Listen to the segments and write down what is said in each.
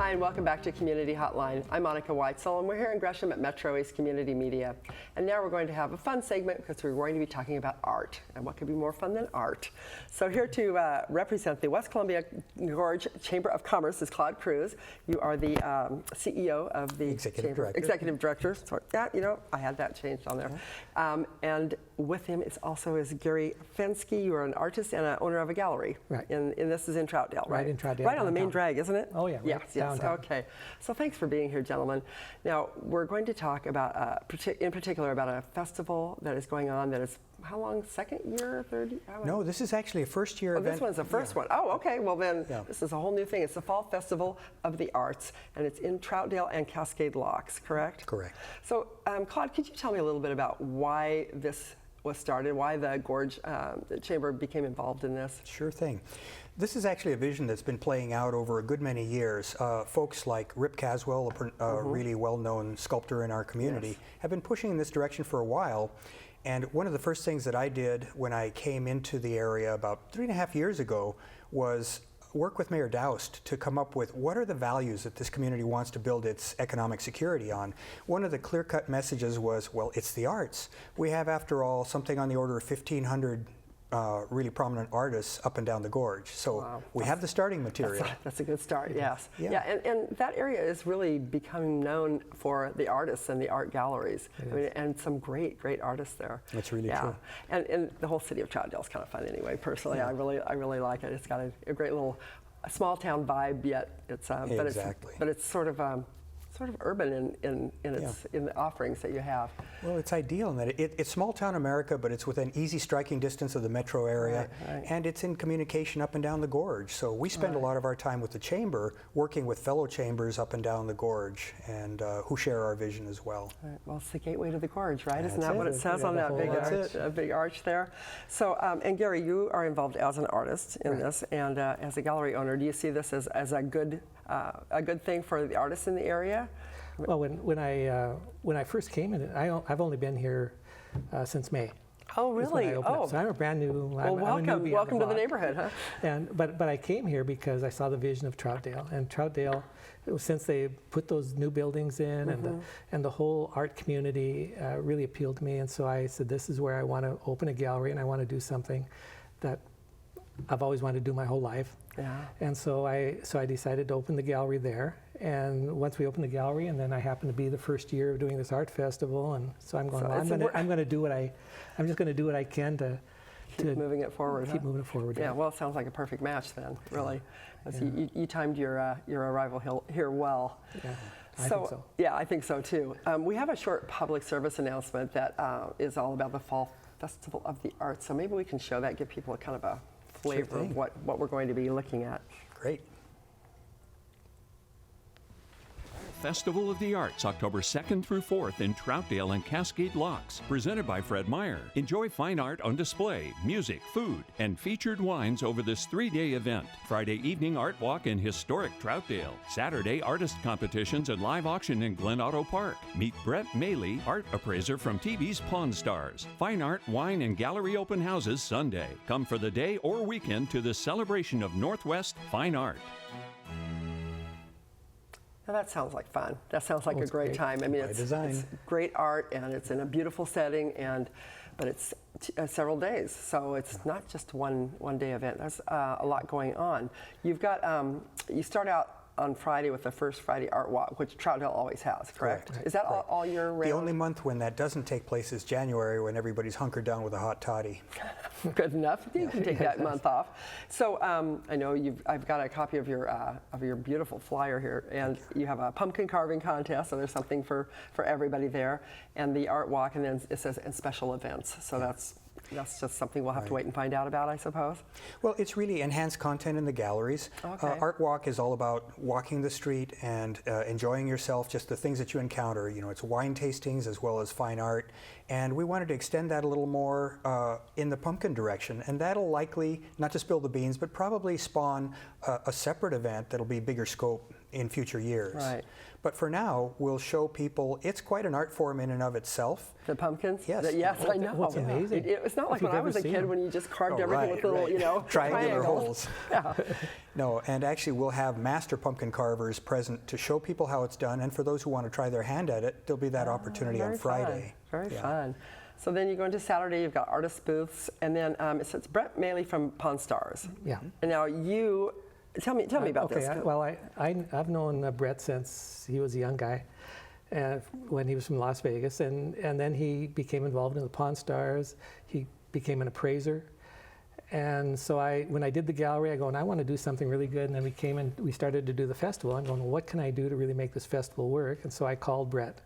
Hi, and welcome back to Community Hotline. I'm Monica Weitzel, and we're here in Gresham at MetroEast Community Media. And now we're going to have a fun segment because we're going to be talking about art. And what could be more fun than art? So here to represent the West Columbia Gorge Chamber of Commerce is Claude Cruz. You are the CEO of the Executive Director. Sorry, yeah, you know, I had that changed on there. And with him is Gary Fensky. You are an artist and an owner of a gallery. Right. And this is in Troutdale, right? Right in Troutdale. Right on the main drag, isn't it? Oh, yeah. Right yes. downtown. Okay. So thanks for being here, gentlemen. Now, we're going to talk about, in particular, about a festival that is going on that is, how long, second year, third year? No, this is actually a first-year event. This one's the first one. Oh, okay. Well, then this is a whole new thing. It's the Fall Festival of the Arts, and it's in Troutdale and Cascade Locks, correct? Correct. So, Claude, could you tell me a little bit about why this was started, why the Gorge Chamber became involved in this? Sure thing. This is actually a vision that's been playing out over a good many years. Folks like Rip Caswell, a really well-known sculptor in our community, have been pushing in this direction for a while. And one of the first things that I did when I came into the area about 3.5 years ago was work with Mayor Doust to come up with what are the values that this community wants to build its economic security on. One of the clear-cut messages was, well, it's the arts. We have, after all, something on the order of 1,500 really prominent artists up and down the gorge. So we have the starting material. That's a good start, yes. Yeah. And that area is really becoming known for the artists and the art galleries. I mean, and some great artists there. That's really true. And the whole city of Troutdale is kind of fun anyway, personally. I really like it. It's got a great little small town vibe, yet it's but it's sort of urban in the offerings that you have. Well, it's ideal in that it's small town America, but it's within easy striking distance of the metro area, and it's in communication up and down the gorge. So we spend a lot of our time with the chamber, working with fellow chambers up and down the gorge, and who share our vision as well. Right. Well, it's the gateway to the gorge, right? Isn't that That's what it says on that big arch there? So, and Gary, you are involved as an artist in this, and as a gallery owner, do you see this as a good thing for the artists in the area? Well, when I first came in, I've only been here since May. Oh, really? Oh, so I'm a brand new. Well, welcome to the neighborhood, huh? But I came here because I saw the vision of Troutdale, and Troutdale, since they put those new buildings in and the whole art community really appealed to me, and so I said, this is where I want to open a gallery, and I want to do something that I've always wanted to do my whole life. Yeah. And so I decided to open the gallery there. And once we opened the gallery, and then I happened to be the first year of doing this art festival, and so I'm going. So I'm going to do I'm just going to do what I can to keep moving it forward. Keep moving it forward. Yeah. Well, it sounds like a perfect match then, really. You timed your arrival here well. Yeah. I think so. Yeah, I think so too. We have a short public service announcement that is all about the Fall Festival of the Arts. So maybe we can show that, give people a kind of a flavor of what we're going to be looking at. Great. Festival of the Arts, October 2nd through 4th in Troutdale and Cascade Locks. Presented by Fred Meyer. Enjoy fine art on display, music, food, and featured wines over this 3-day event. Friday evening art walk in historic Troutdale. Saturday artist competitions and live auction in Glen Auto Park. Meet Brett Maley, art appraiser from TV's Pawn Stars. Fine art, wine, and gallery open houses Sunday. Come for the day or weekend to the celebration of Northwest fine art. Now that sounds like fun. That sounds like a great time. I mean, it's great art, and it's in a beautiful setting, but it's several days, so it's not just one day event. There's a lot going on. You've got you start out on Friday with the first Friday Art Walk, which Troutdale always has, correct? Is that all year round? The only month when that doesn't take place is January, when everybody's hunkered down with a hot toddy. Good enough. You can take that month off. So I know I've got a copy of your beautiful flyer here, and you have a pumpkin carving contest, so there's something for everybody there, and the Art Walk, and then it says and special events. So that's just something we'll have to wait and find out about, I suppose. Well, it's really enhanced content in the galleries. Okay. Art Walk is all about walking the street and enjoying yourself, just the things that you encounter. You know, it's wine tastings as well as fine art. And we wanted to extend that a little more in the pumpkin direction. And that'll likely, not just spill the beans, but probably spawn a separate event that'll be bigger scope in future years. Right. But for now, we'll show people, it's quite an art form in and of itself. The pumpkins? Yes. Yes, I know. What's amazing. It's not like If when you've I was a ever seen kid them. when you just carved Oh, everything right, with little, right. you know, Triangular triangles. holes. Yeah. No, and actually we'll have master pumpkin carvers present to show people how it's done, and for those who want to try their hand at it, there'll be that opportunity on Very Friday. Fun. Very Yeah. fun. So then you go into Saturday, you've got artist booths, and then it's Brett Maley from Pawn Stars. Yeah. And now you, tell me about okay, this. I've known Brett since he was a young guy, when he was from Las Vegas, and then he became involved in the Pawn Stars. He became an appraiser, and so when I did the gallery, I go, and I want to do something really good. And then we started to do the festival. I'm going, well, what can I do to really make this festival work? And so I called Brett,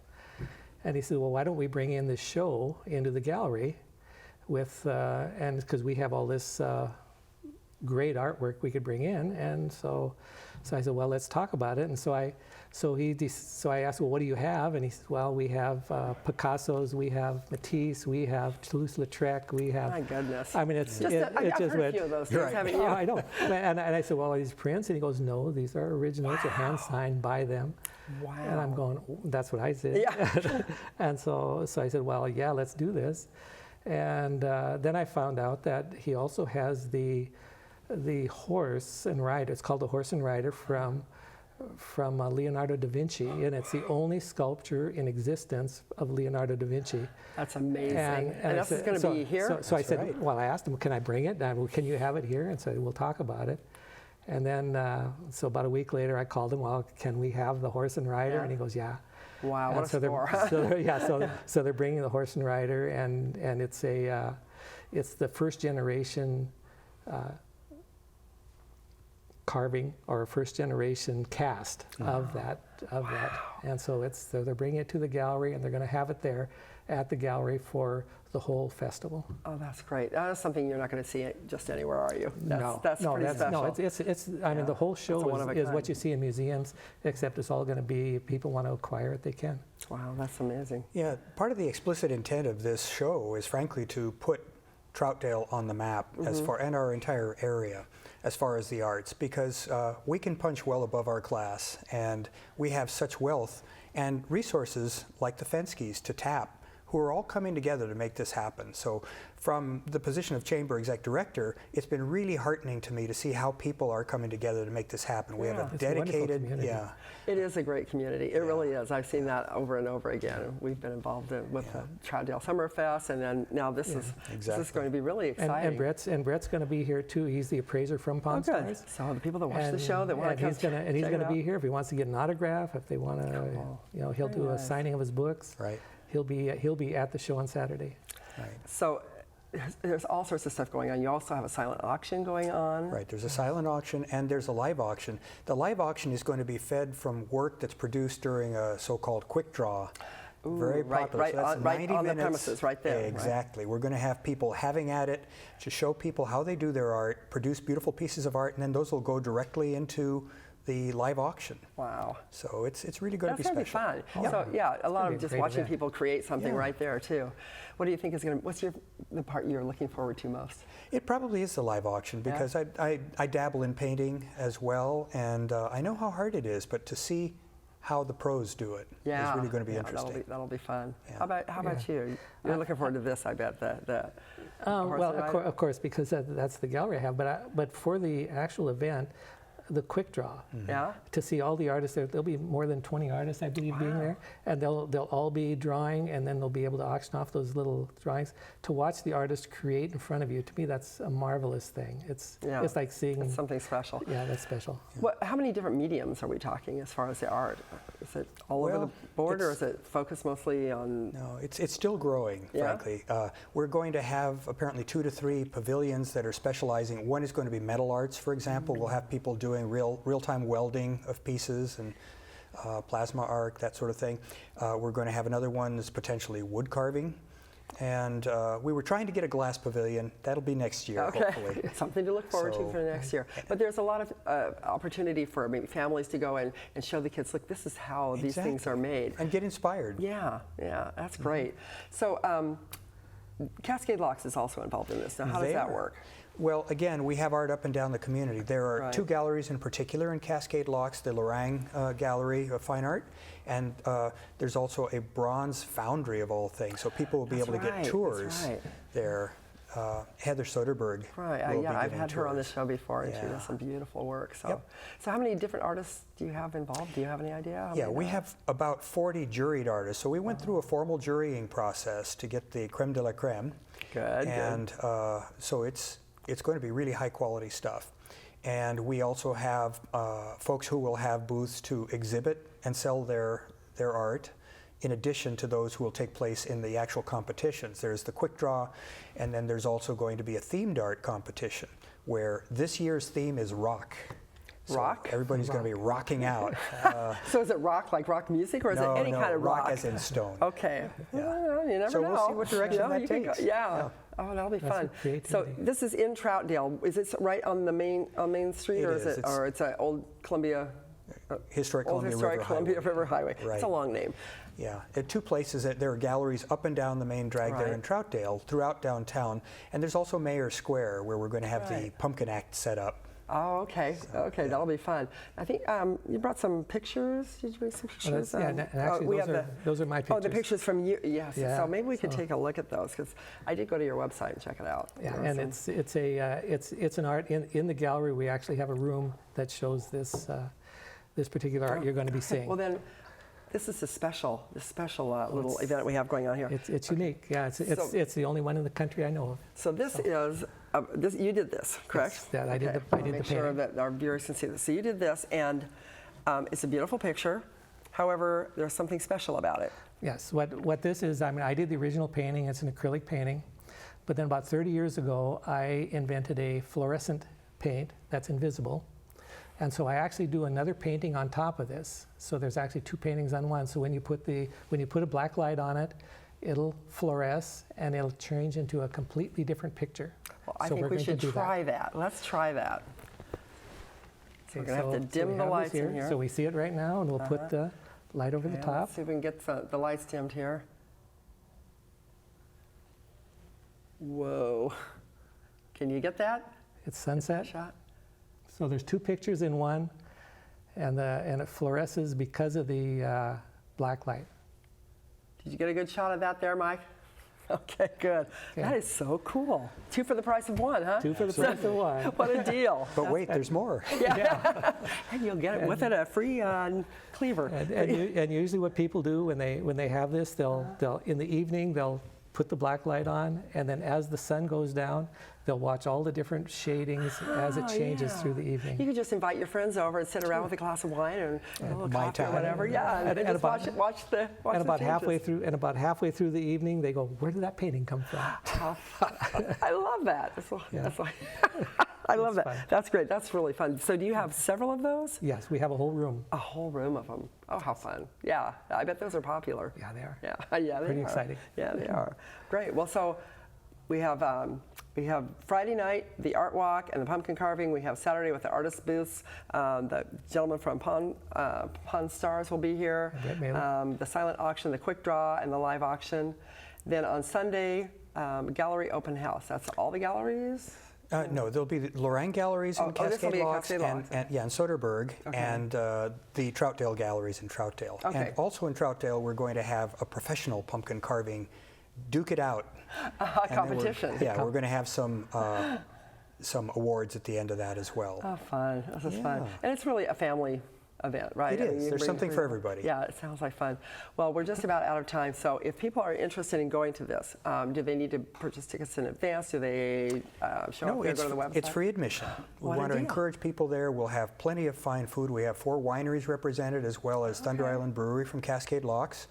and he said, well, why don't we bring in this show into the gallery and because we have all this great artwork we could bring in. And so I said, well, let's talk about it. And so I asked, well, what do you have? And he said, well, we have Picasso's, we have Matisse, we have Toulouse-Lautrec, we have. My goodness. I mean, it I've just heard went. a few of those You're things, right. haven't you? Oh, I know. And I said, well, are these prints? And he goes, no, these are originals. They're hand signed by them. Wow. And I'm going, that's what I said. Yeah. And so I said, well, yeah, let's do this. And then I found out that he also has the horse and rider. It's called the Horse and Rider from Leonardo da Vinci, and it's the only sculpture in existence of Leonardo da Vinci. That's amazing. And I this is said- going to be here? So I That's said, right. well, I asked him, can I bring it? And can you have it here? And so we'll talk about it. And then, so about a week later, I called him, well, can we have the Horse and Rider? Yeah. And he goes, yeah. Wow, And what a so score. so they're bringing the Horse and Rider, and it's it's the first generation carving or first generation cast of that. And so they're bringing it to the gallery, and they're going to have it there at the gallery for the whole festival. Oh, that's great. That's something you're not going to see just anywhere, are you? That's no, pretty special. no. It's. I mean, the whole show one of a is kind. what you see in museums, except it's all going to be. If people want to acquire it, they can. Wow, that's amazing. Yeah, part of the explicit intent of this show is frankly to put Troutdale on the map and our entire area as far as the arts, because we can punch well above our class, and we have such wealth and resources like the Fenskys to tap, who are all coming together to make this happen. So from the position of Chamber Exec Director, it's been really heartening to me to see how people are coming together to make this happen. We have Yeah. a It's a wonderful dedicated, community. It is a great community. It really is. I've seen that over and over again. We've been involved with the Troutdale Summerfest, and then now this is going to be really exciting. And Brett's going to be here too. He's the appraiser from Pawn Oh, good. Stars. So the people that watch the show that want to come he's going check to it be out. here if he wants to get an autograph. If they want to, he'll do a nice. signing of his books. right? He'll be at the show on Saturday. Right. So there's all sorts of stuff going on. You also have a silent auction going on. Right, there's a silent auction and there's a live auction. The live auction is going to be fed from work that's produced during a so-called quick draw. Very popular. right So that's on- right 90 on the minutes. premises, right there, Yeah, right. exactly. We're going to have people having at it to show people how they do their art, produce beautiful pieces of art, and then those will go directly into the live auction. Wow. So it's really going That's to going be to be special. fun. Yeah. So yeah, a lot gonna of be a just great watching event. people create something Yeah. right there too. What do you think is going to? What's the part you're looking forward to most? It probably is the live auction because I dabble in painting as well, and I know how hard it is, but to see how the pros do it is really going to be yeah, interesting. That'll be fun. Yeah. How about you? You're looking forward to this, I bet. The horse Well, and rider? of course, because that's the gallery I have. But for the actual event, the quick draw. Yeah. To see all the artists there'll be more than 20 artists, I believe, being there, and they'll all be drawing, and then they'll be able to auction off those little drawings. To watch the artist create in front of you, to me, that's a marvelous thing. It's like seeing. It's something special. Yeah, that's special. How many different mediums are we talking as far as the art? Is it all over the Well, board, or it's- is it focused mostly on? No, it's still growing, Yeah? frankly. We're going to have apparently 2 to 3 pavilions that are specializing. One is going to be metal arts, for example. We'll have people doing real-time welding of pieces and plasma art, that sort of thing. We're going to have another one that's potentially wood carving. And we were trying to get a glass pavilion. That'll be next year, hopefully. Something to look forward to So- for next year. But there's a lot of opportunity for maybe families to go and show the kids, look, this is how these things Exactly. are made. And get inspired. Yeah, that's great. So Cascade Locks is also involved in this. Now, how does They that are. work? Well, again, we have art up and down the community. There are Right. two galleries in particular in Cascade Locks, the Lorang Gallery of Fine Art, and there's also a bronze foundry of all things, so people will be That's able to right, get that's tours right. there. Heather Soderberg Right, will yeah, be I've giving had her on the tours. show before, and she Yeah. does some beautiful work. So, Yep. so how many different artists do you have involved? Do you have any idea? How Yeah, many we now? have about 40 juried artists, so we went through a formal jurying process to get the creme de la creme. Good, And so it's going to be really high quality stuff. And we also have folks who will have booths to exhibit and sell their art, in addition to those who will take place in the actual competitions. There's the quick draw, and then there's also going to be a themed art competition, where this year's theme is rock. So Rock? Everybody's going to be rocking out. So is it rock, like rock music, or is no, it any no, kind of rock? as in stone. Okay. Well, you never So know. we'll see what direction You know, that you can go- takes. yeah. Yeah. Oh, that'll be That's fun. some So creativity. this is in Troutdale. Is it right on the main street, It or is is. it, or it's an old Columbia, Historic old Columbia historic River Columbia Highway. River Highway? It's Right. a long name. Yeah, at two places, there are galleries up and down the main drag there Right. in Troutdale, throughout downtown, and there's also Mayor Square, where we're going to have the Right. pumpkin act set up. Oh, okay. Okay, yeah. that'll be fun. I think you brought some pictures. Did you bring some Well, pictures? that's- yeah, and actually, we those have are- those are my Oh, the pictures. pictures from you. Yes. Yeah, So maybe we could so- take a look at those, because I did go to your website and check it out. Yeah, There and was some- it's an art in the gallery. We actually have a room that shows this particular art you're going to be seeing. Well, then, this is a special little event we have going on here. It's unique. Yeah, it's the only one in the country I know of. So this is you did this, correct? Yes, yeah, I did the Make painting. sure that our viewers can see this. So you did this, and it's a beautiful picture. However, there's something special about it. Yes, what this is, I mean, I did the original painting. It's an acrylic painting. But then about 30 years ago, I invented a fluorescent paint that's invisible. And so I actually do another painting on top of this. So there's actually two paintings on one. So when you put a black light on it, it'll fluoresce and it'll change into a completely different picture. Well, I So think we're we going to should do that. try that. Let's try that. So we're going to have to we dim the have this lights in here. So we see it right now, and we'll put the light over the Okay, top. Let's see if we can get the lights dimmed here. Whoa. Can you get that It's sunset. shot? So there's two pictures in one, and it fluoresces because of the black light. Did you get a good shot of that there, Mike? Okay, good. Okay. That is so cool. Two for the price of one, huh? Two for the price of one. What a deal. But wait, there's more. And you'll get it with it a free cleaver. And usually what people do when they have this, they'll in the evening they'll put the black light on, and then as the sun goes down, they'll watch all the different shadings as it changes through the You evening. could just invite your friends over and sit around with a glass of wine and a little Mai coffee or Tai. whatever. Yeah, and, And just about- watch the And about changes. halfway through the evening, they go, "Where did that painting come from?" I love that. That's like I love that. fun. That's great. That's really fun. So do you have several of those? Yes, we have a whole room. A whole room of them. Oh, how fun. Yeah, I bet those are popular. Yeah, they are. Yeah, they Pretty are. exciting. Yeah, they are. Great. Well, so we have Friday night, the art walk and the pumpkin carving. We have Saturday with the artist booths. The gentleman from Pawn Stars will be here. Brett Malin. The silent auction, the quick draw, and the live auction. Then on Sunday, gallery open house. That's all the galleries? No, there'll be the Lorang galleries in this will Cascade be at Locks, Cascade Locks. and Soderberg, Okay. and the Troutdale galleries in Troutdale. Okay. And also in Troutdale, we're going to have a professional pumpkin carving, duke it out. And then Competition. we're going to have some awards at the end of that as well. Oh, fun. This is fun. Yeah. And it's really a family event, right? It I mean, is. you There's bring something for everybody. everybody. Yeah, it sounds like fun. Well, we're just about out of time, so if people are interested in going to this, do they need to purchase tickets in advance? Do they show No, up there, go to the website? it's free admission. We What a want to deal. encourage people there. We'll have plenty of fine food. We have 4 wineries represented, as well as Thunder Island Brewery from Cascade Locks,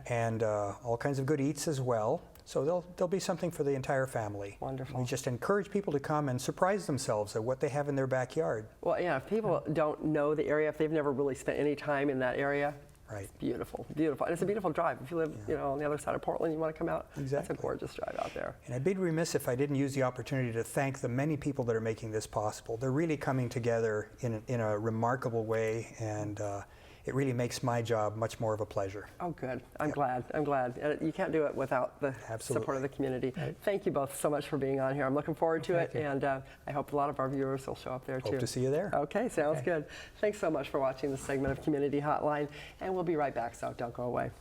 and all kinds of good eats as well. So there'll be something for the entire family. Wonderful. We just encourage people to come and surprise themselves at what they have in their backyard. Well, yeah, if people don't know the area, if they've never really spent any time in that area, Right. it's beautiful, beautiful. And it's a beautiful drive. If you live, on the other side of Portland, you want to come out, that's Exactly. a gorgeous drive out there. And I'd be remiss if I didn't use the opportunity to thank the many people that are making this possible. They're really coming together in a remarkable way, and it really makes my job much more of a pleasure. Oh, good. I'm glad. I'm glad. You can't do it without the support of the community. Right. Thank you both so much for being on here. I'm looking forward to it, Thank you. and I hope a lot of our viewers will show up there too. Hope to see you there. Okay, sounds good. Thanks so much for watching this segment of Community Hotline, and we'll be right back, so don't go away.